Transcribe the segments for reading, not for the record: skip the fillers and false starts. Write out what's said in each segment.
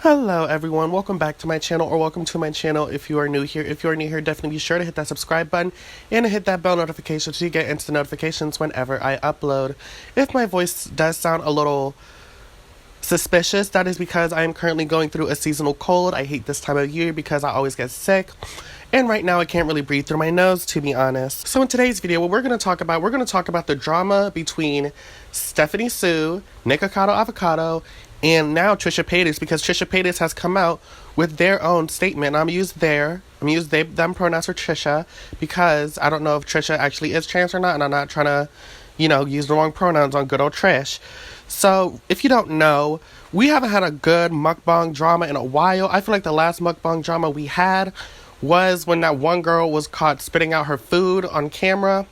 Hello everyone, welcome back to my channel, or welcome to my channel if you are new here. If you are new here, definitely be sure to hit that subscribe button and hit that bell notification so you get instant notifications whenever I upload. If my voice does sound a little suspicious, that is because I am currently going through a seasonal cold. I hate this time of year because I always get sick. And right now I can't really breathe through my nose, to be honest. So in today's video, what we're going to talk about the drama between Stephanie Sue, Nickocado Avocado, and now Trisha Paytas, because Trisha Paytas has come out with their own statement. And I'm going to use they, them pronouns for Trisha, because I don't know if Trisha actually is trans or not, and I'm not trying to, use the wrong pronouns on good old Trish. So, if you don't know, we haven't had a good mukbang drama in a while. I feel like the last mukbang drama we had was when that one girl was caught spitting out her food on camera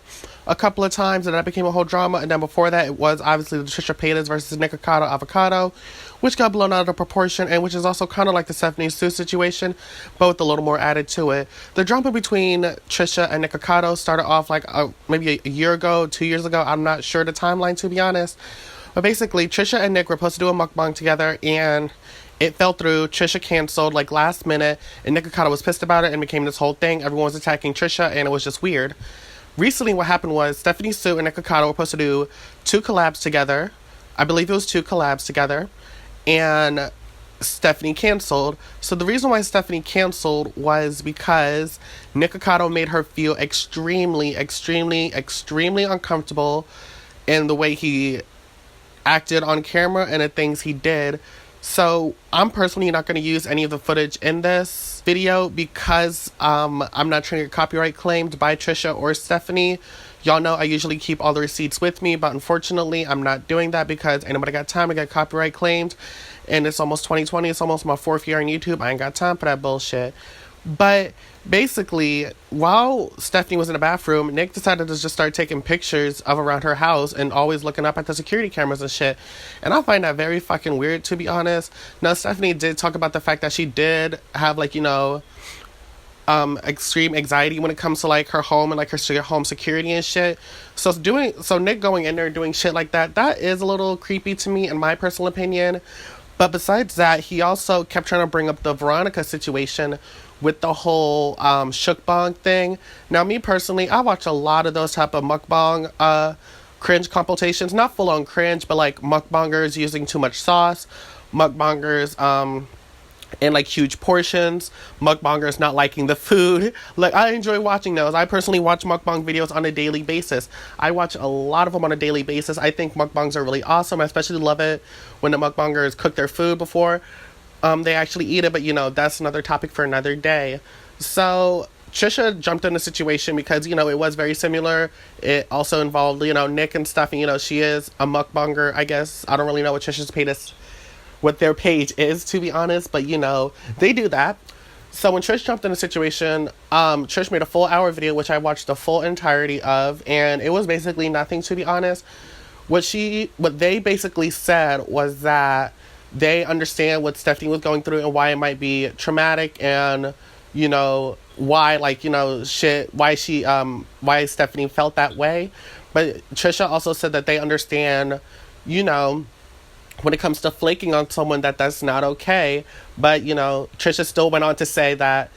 a couple of times, and that became a whole drama. And then before that, it was obviously the Trisha Paytas versus Nickocado Avocado, which got blown out of proportion, and which is also kind of like the Stephanie Sue situation, but with a little more added to it. The drama between Trisha and Nickocado started off like maybe a year ago, 2 years ago. I'm not sure the timeline, to be honest. But basically, Trisha and Nick were supposed to do a mukbang together, and it fell through. Trisha canceled like last minute, and Nickocado was pissed about it and became this whole thing. Everyone was attacking Trisha, and it was just weird. Recently, what happened was Stephanie Sue and Nickocado were supposed to do 2 collabs together. I believe it was 2 collabs together, and Stephanie canceled. So the reason why Stephanie canceled was because Nickocado made her feel extremely uncomfortable in the way he acted on camera and the things he did. So I'm personally not going to use any of the footage in this video because I'm not trying to get copyright claimed by Trisha or Stephanie. Y'all know I usually keep all the receipts with me, but unfortunately I'm not doing that because ain't nobody got time to get copyright claimed. And it's almost 2020. It's almost my 4th year on YouTube. I ain't got time for that bullshit. But basically, while Stephanie was in the bathroom, Nick decided to just start taking pictures of around her house and always looking up at the security cameras and shit. And I find that very fucking weird, to be honest. Now, Stephanie did talk about the fact that she did have, like, extreme anxiety when it comes to, like, her home and, like, her home security and shit. So Nick going in there and doing shit like that, that is a little creepy to me, in my personal opinion. But besides that, he also kept trying to bring up the Veronica situation with the whole Mukbang thing. Now, me personally, I watch a lot of those type of mukbang cringe compilations. Not full on cringe, but like mukbangers using too much sauce, mukbangers in like huge portions, mukbangers not liking the food. Like, I enjoy watching those. I personally watch mukbang videos on a daily basis. I watch a lot of them on a daily basis. I think mukbangs are really awesome. I especially love it when the mukbangers cook their food before they actually eat it, but that's another topic for another day. So Trisha jumped in the situation because, it was very similar. It also involved, Nick and stuff, and, she is a mukbanger, I guess. I don't really know what their page is, to be honest, but, they do that. So when Trish jumped in the situation, Trish made a full hour video, which I watched the full entirety of, and it was basically nothing, to be honest. What they basically said was that they understand what Stephanie was going through and why it might be traumatic, and why why Stephanie felt that way. But Trisha also said that they understand, when it comes to flaking on someone, that's not okay. But Trisha still went on to say that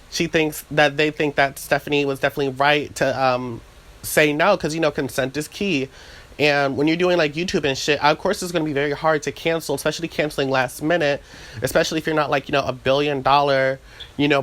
they think that Stephanie was definitely right to say no, because consent is key. And when you're doing like YouTube and shit, of course it's going to be very hard to cancel, especially canceling last minute, especially if you're not like, $1 billion,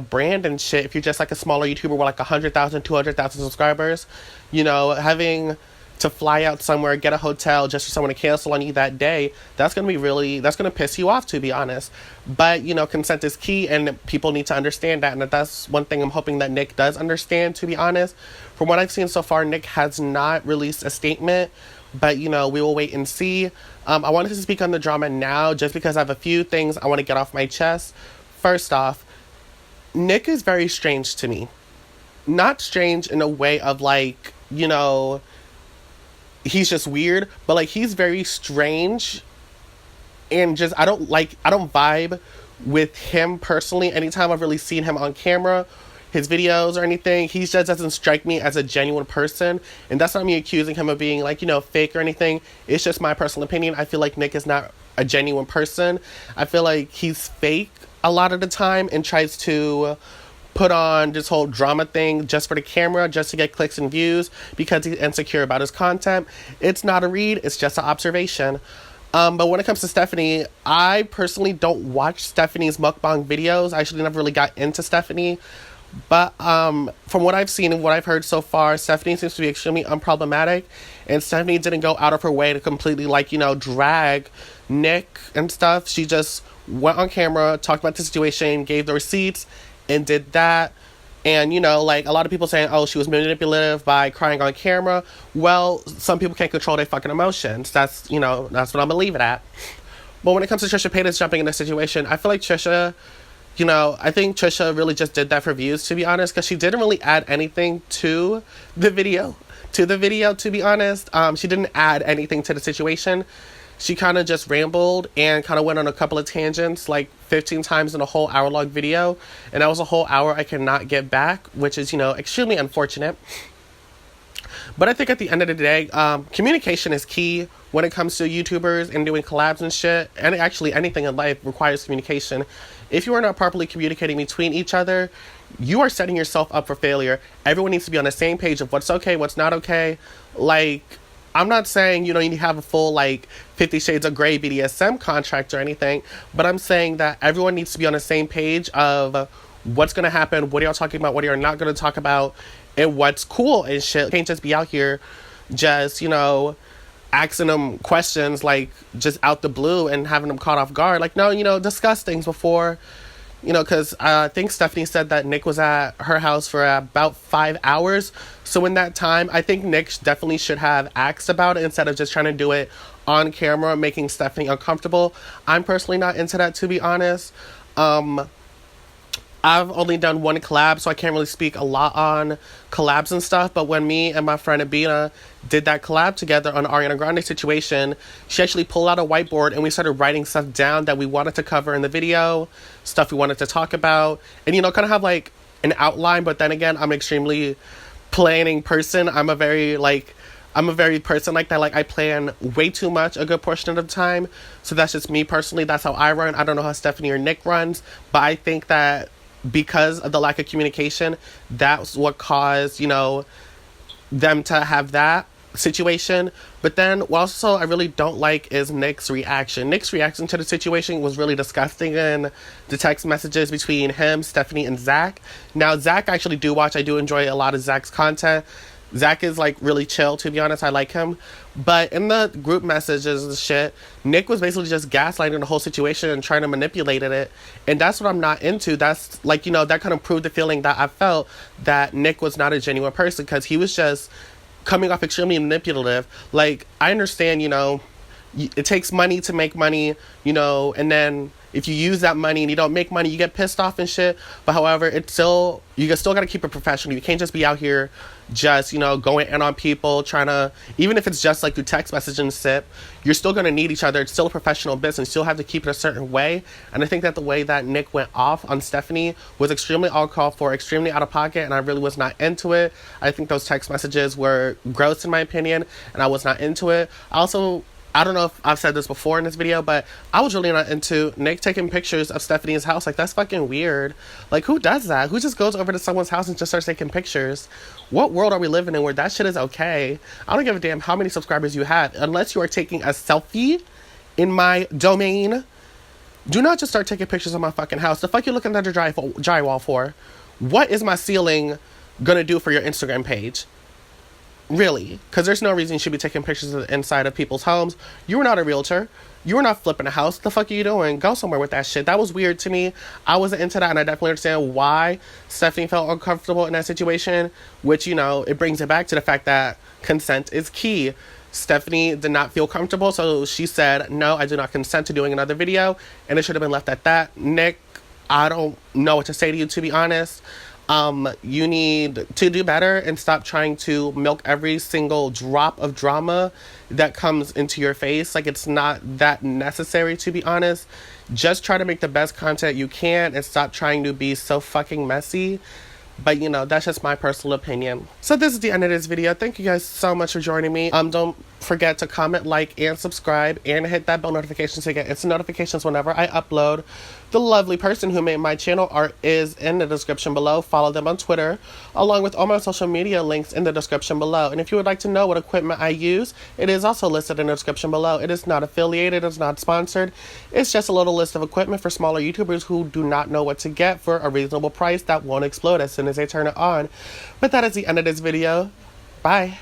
brand and shit. If you're just like a smaller YouTuber with like 100,000, 200,000 subscribers, having to fly out somewhere, get a hotel just for someone to cancel on you that day, that's going to piss you off, to be honest. But, consent is key, and people need to understand that. And that's one thing I'm hoping that Nick does understand, to be honest. From what I've seen so far, Nick has not released a statement, but, we will wait and see. I wanted to speak on the drama now just because I have a few things I want to get off my chest. First off, Nick is very strange to me. Not strange in a way of like, he's just weird, but like he's very strange, and just I don't vibe with him personally. Anytime I've really seen him on camera, his videos or anything, he just doesn't strike me as a genuine person. And that's not me accusing him of being like, fake or anything. It's just my personal opinion. I feel like Nick is not a genuine person. I feel like he's fake a lot of the time and tries to put on this whole drama thing just for the camera, just to get clicks and views because he's insecure about his content. It's not a read, it's just an observation. But when it comes to Stephanie, I personally don't watch Stephanie's mukbang videos. I actually never really got into Stephanie. But from what I've seen and what I've heard so far, Stephanie seems to be extremely unproblematic. And Stephanie didn't go out of her way to completely, like, you know, drag Nick and stuff. She just went on camera, talked about the situation, gave the receipts, and did that. And, you know, like, a lot of people saying, oh, she was manipulative by crying on camera. Well, some people can't control their fucking emotions. That's, you know, that's what I'm gonna leave it at. But when it comes to Trisha Paytas jumping in this situation, I feel like Trisha, you know, I think Trisha really just did that for views, to be honest, because she didn't really add anything to the video, to be honest. She didn't add anything to the situation. She kind of just rambled and kind of went on a couple of tangents, like 15 times in a whole hour-long video. And that was a whole hour I cannot get back, which is, you know, extremely unfortunate. But I think at the end of the day, communication is key when it comes to YouTubers and doing collabs and shit. And actually, anything in life requires communication. If you are not properly communicating between each other, you are setting yourself up for failure. Everyone needs to be on the same page of what's okay, what's not okay. Like, I'm not saying, you know, you need to have a full, like, 50 Shades of Grey BDSM contract or anything, but I'm saying that everyone needs to be on the same page of what's going to happen, what are y'all talking about, what are y'all not going to talk about, and what's cool and shit. You can't just be out here just, you know, asking them questions, like, just out the blue and having them caught off guard. Like, no, you know, discuss things before, you know, because I think Stephanie said that Nick was at her house for about 5 hours. So in that time, I think Nick definitely should have asked about it instead of just trying to do it on camera, making Stephanie uncomfortable. I'm personally not into that, to be honest. I've only done one collab, so I can't really speak a lot on collabs and stuff. But when me and my friend Abina did that collab together on Ariana Grande situation, she actually pulled out a whiteboard and we started writing stuff down that we wanted to cover in the video, stuff we wanted to talk about, and, you know, kind of have like an outline. But then again, I'm an extremely planning person. I'm a very person like that. Like, I plan way too much a good portion of the time. So that's just me personally. That's how I run. I don't know how Stephanie or Nick runs, but I think that because of the lack of communication, that's what caused, you know, them to have that situation. But then what also I really don't like is Nick's reaction. Nick's reaction to the situation was really disgusting in the text messages between him, Stephanie, and Zach. Now, Zach I actually do watch. I do enjoy a lot of Zach's content. Zach is, like, really chill, to be honest. I like him. But in the group messages and shit, Nick was basically just gaslighting the whole situation and trying to manipulate it. And that's what I'm not into. That's, like, you know, that kind of proved the feeling that I felt that Nick was not a genuine person, because he was just coming off extremely manipulative. Like, I understand, you know, it takes money to make money, you know, and then if you use that money and you don't make money, you get pissed off and shit. But however, you still got to keep it professional. You can't just be out here just, you know, going in on people, trying to, even if it's just like through text message and sip, you're still going to need each other. It's still a professional business. You still have to keep it a certain way. And I think that the way that Nick went off on Stephanie was extremely uncalled for, extremely out of pocket, and I really was not into it. I think those text messages were gross in my opinion, and I was not into it. I don't know if I've said this before in this video, but I was really not into Nick taking pictures of Stephanie's house. Like, that's fucking weird. Like, who does that? Who just goes over to someone's house and just starts taking pictures? What world are we living in where that shit is okay? I don't give a damn how many subscribers you have. Unless you are taking a selfie in my domain, do not just start taking pictures of my fucking house. The fuck you looking under drywall for? What is my ceiling gonna do for your Instagram page? Really? Because there's no reason you should be taking pictures of the inside of people's homes. You were not a realtor. You were not flipping a house. What the fuck are you doing? Go somewhere with that shit. That was weird to me. I wasn't into that, and I definitely understand why Stephanie felt uncomfortable in that situation, which, you know, it brings it back to the fact that consent is key. Stephanie did not feel comfortable, so she said, no, I do not consent to doing another video, and it should have been left at that. Nick, I don't know what to say to you, to be honest. You need to do better and stop trying to milk every single drop of drama that comes into your face. Like, it's not that necessary, to be honest. Just try to make the best content you can and stop trying to be so fucking messy. But, you know, that's just my personal opinion. So this is the end of this video. Thank you guys so much for joining me. Don't forget to comment, like, and subscribe, and hit that bell notification to get instant notifications whenever I upload. The lovely person who made my channel art is in the description below. Follow them on Twitter, along with all my social media links in the description below. And if you would like to know what equipment I use, it is also listed in the description below. It is not affiliated, it's not sponsored. It's just a little list of equipment for smaller YouTubers who do not know what to get for a reasonable price that won't explode as soon as they turn it on. But that is the end of this video. Bye.